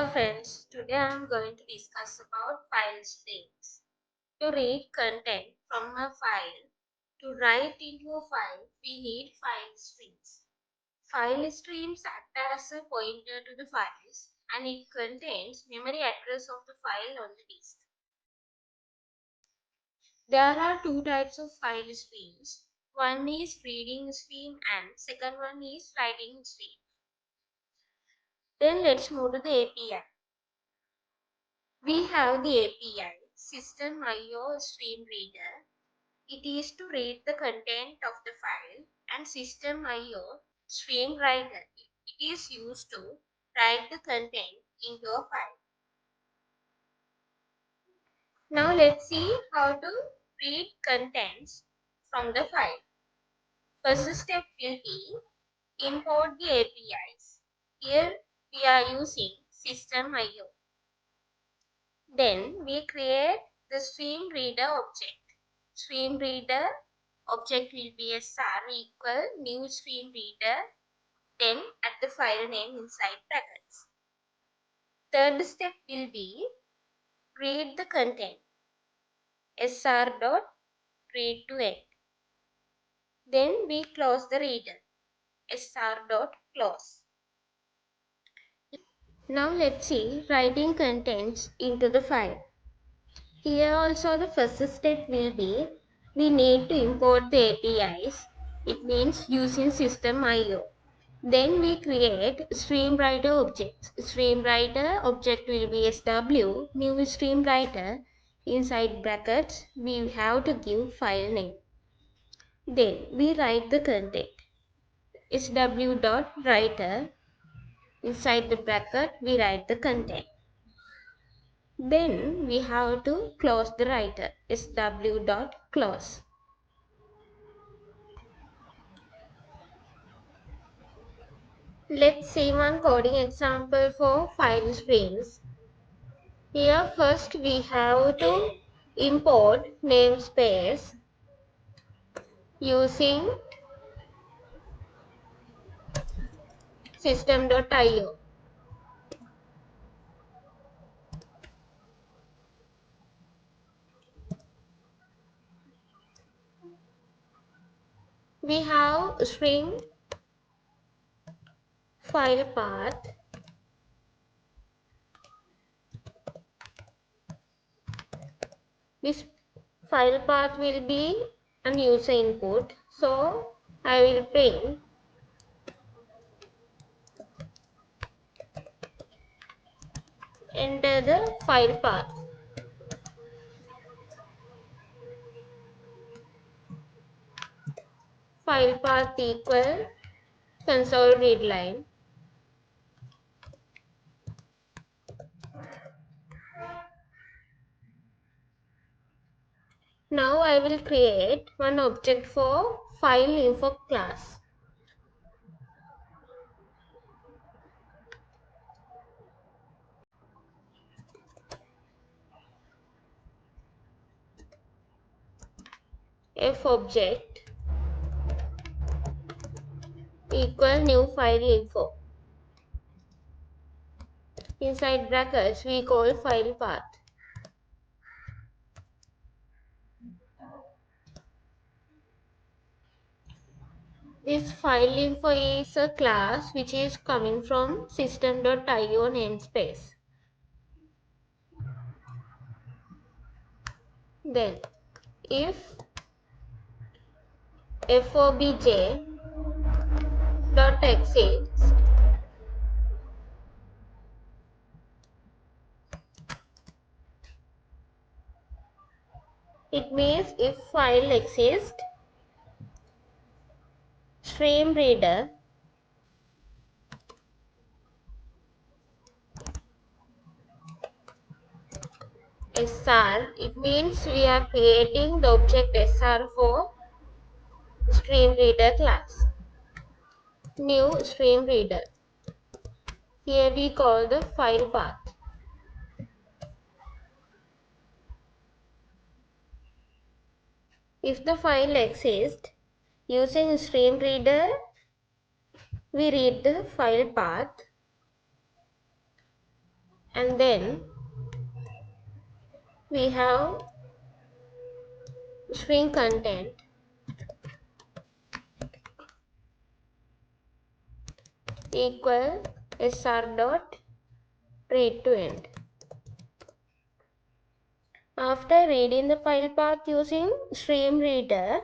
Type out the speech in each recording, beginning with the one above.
Hello friends, today I am going to discuss about file streams. To read content from a file, to write into a file, we need file streams. File streams act as a pointer to the files and it contains memory address of the file on the disk. There are two types of file streams. One is reading stream and second one is writing stream. Then let's move to the API. We have the API, System IO Stream Reader. It is to read the content of the file, and System IO Stream Writer. It is used to write the content into a file. Now let's see how to read contents from the file. First step will be import the APIs. Here we are using System IO. Then we create the stream reader object. Stream reader object will be star equal new stream reader, then add the file name inside brackets. Third step will be read the content sr dot read to end. Then we close the reader sr dot close. Now let's see writing contents into the file. Here also the first step will be we need to import the APIs. It means using system IO. Then we create stream writer objects. Stream writer object will be SW, new stream writer. Inside brackets, we have to give file name. Then we write the content. SW.writer. Inside the bracket, we write the content. Then we have to close the writer. SW.close. Let's see one coding example for file streams. Here first we have to import namespace using system.io. We have string file path. This file path will be an user input. So I will print enter the file path. File path equal console readline. Now I will create one object for file info class. F object equal new file info. Inside brackets we call file path. This file info is a class which is coming from system.io namespace. Then if fobj.exist, it means if file exists, stream reader SR, it means we are creating the object SR for stream reader class. New stream reader. Here we call the file path. If the file exists, using stream reader, we read the file path. and then we have string content equal sr dot read to end. After reading the file path using stream reader,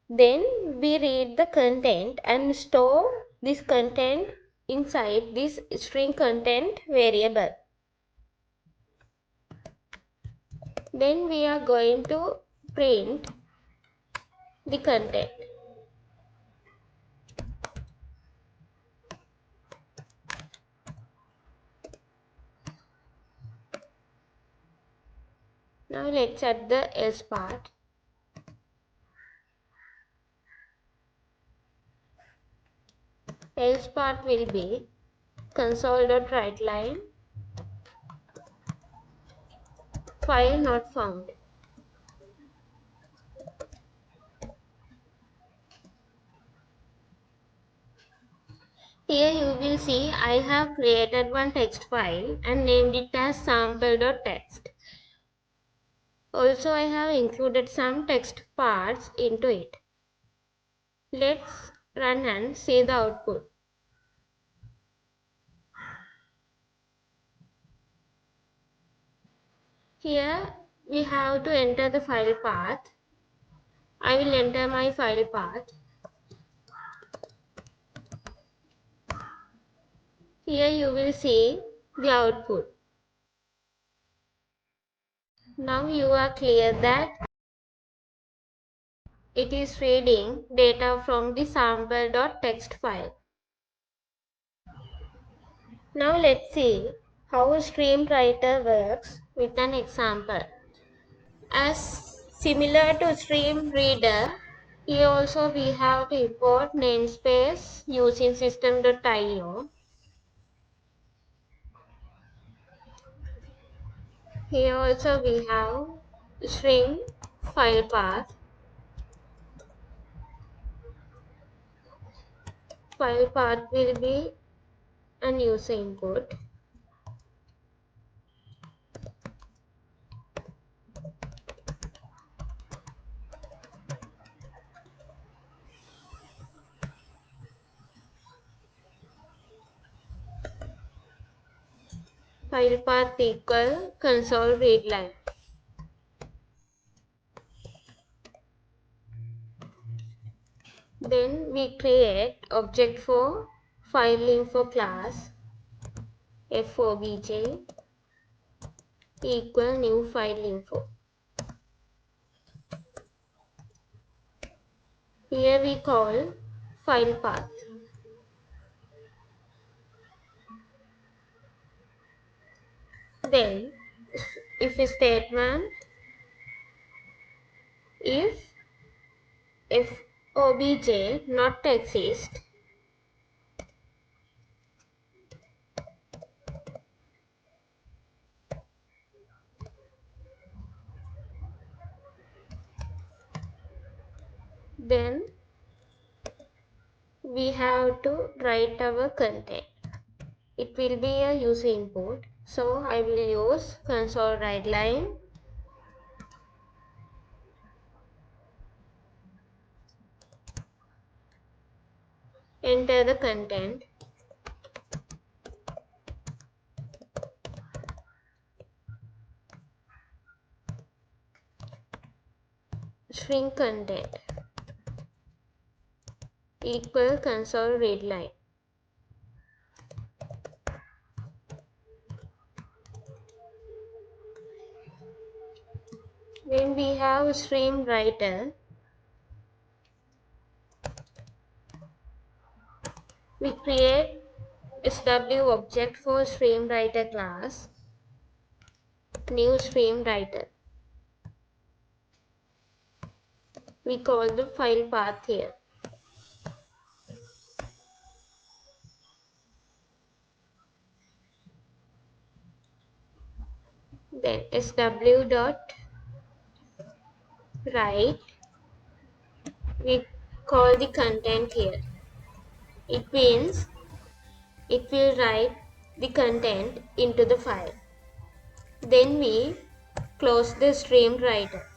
then we read the content and store this content inside this string content variable. Then we are going to print the content. Now let's add the else part. Else part will be console.writeLine file not found. Here you will see I have created one text file and named it as sample.txt. Also I have included some text parts into it. Let's run and see the output. Here we have to enter the file path. I will enter my file path. Here you will see the output. Now you are clear that it is reading data from the sample.txt file. Now let's see how stream writer works with an example. As similar to stream reader, here also we have to import namespace using system.io. Here also we have string file path. File path will be an user input. File path equal console readline. Then we create object for file info class FOBJ equal new file info. Here we call file path. Then if statement if obj not exist, then we have to write our content. It will be a user input. So I will use console write line enter the content string content equal console read line. When we have stream writer, we create SW object for stream writer class, new stream writer. We call the file path here. Then SW dot write, we call the content here. It means it will write the content into the file. Then we close the stream writer.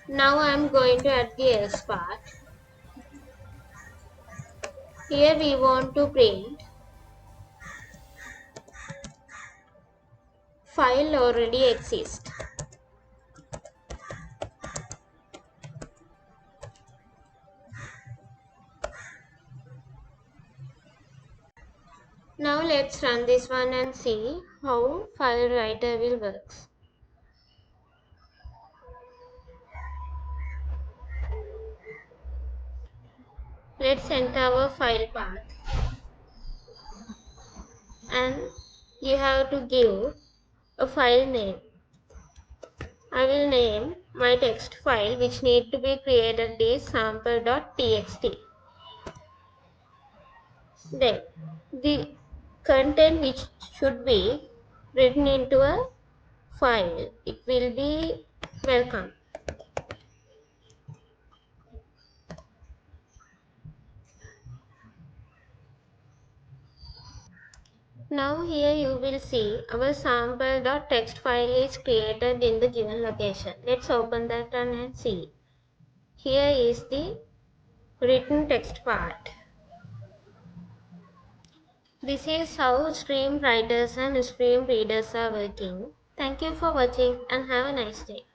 Now I am going to add the else part. Here we want to print file already exists. Now let's run this one and see how file writer will work. Let's enter our file path and you have to give a file name. I will name my text file which need to be created is sample.txt. Then the content which should be written into a file, it will be welcome. Now here you will see our sample.txt file is created in the given location. Let's open that one and see. Here is the written text part. This is how stream writers and stream readers are working. Thank you for watching and have a nice day.